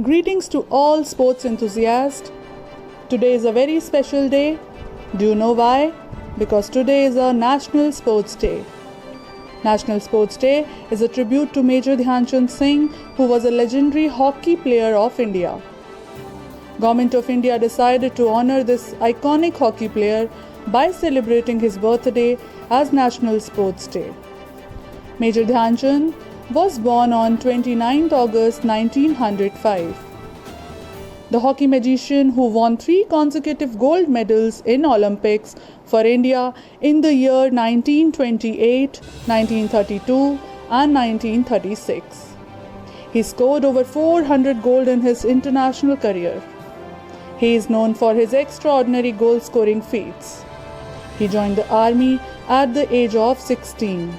Greetings to all sports enthusiasts. Today is a very special day. Do you know why? Because today is a National Sports Day. National Sports Day is a tribute to Major Dhyan Chand Singh, who was a legendary hockey player of India. Government of India decided to honor this iconic hockey player by celebrating his birthday as National Sports Day. Major Dhyan Chand was born on 29 August 1905. The hockey magician who won 3 consecutive gold medals in Olympics for India in the year 1928, 1932 and 1936. He scored over 400 gold in his international career. He is known for his extraordinary goal-scoring feats. He joined the army at the age of 16.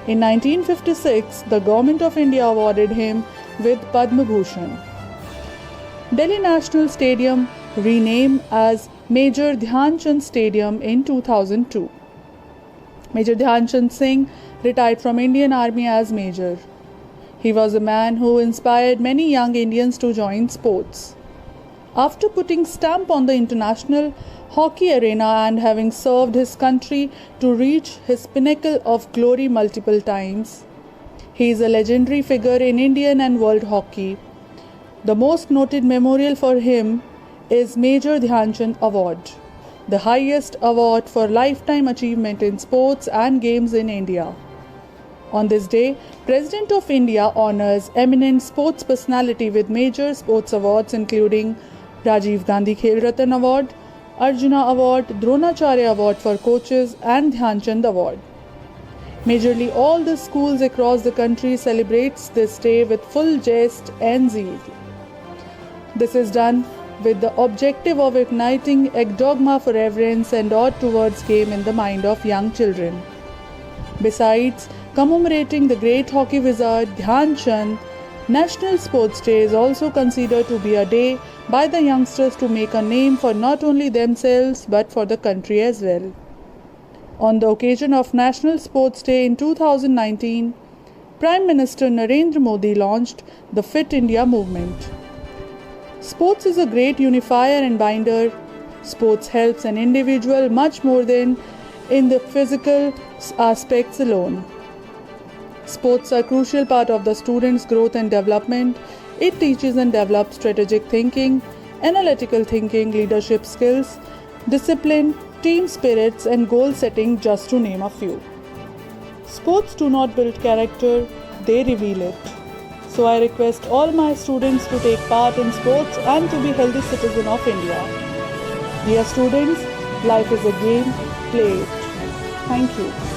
In 1956, the Government of India awarded him with Padma Bhushan. Delhi National Stadium renamed as Major Dhyan Chand Stadium in 2002. Major Dhyan Chand Singh retired from Indian Army as Major. He was a man who inspired many young Indians to join sports. After putting stamp on the international hockey arena and having served his country to reach his pinnacle of glory multiple times, he is a legendary figure in Indian and world hockey. The most noted memorial for him is Major Dhyan Chand Award, the highest award for lifetime achievement in sports and games in India. On this day, President of India honors eminent sports personality with major sports awards including Rajiv Gandhi Khel Ratan Award, Arjuna Award, Dronacharya Award for coaches and Dhyan Chand Award. Majorly all the schools across the country celebrates this day with full zest and zeal. This is done with the objective of igniting a dogma for reverence and awe towards game in the mind of young children. Besides commemorating the great hockey wizard Dhyan Chand, National Sports Day is also considered to be a day by the youngsters to make a name for not only themselves but for the country as well. On the occasion of National Sports Day in 2019, Prime Minister Narendra Modi launched the Fit India movement. Sports is a great unifier and binder. Sports helps an individual much more than in the physical aspects alone. Sports are a crucial part of the student's growth and development. It teaches and develops strategic thinking, analytical thinking, leadership skills, discipline, team spirits, and goal setting, just to name a few. Sports do not build character, they reveal it. So I request all my students to take part in sports and to be healthy citizens of India. Dear students, life is a game, play it. Thank you.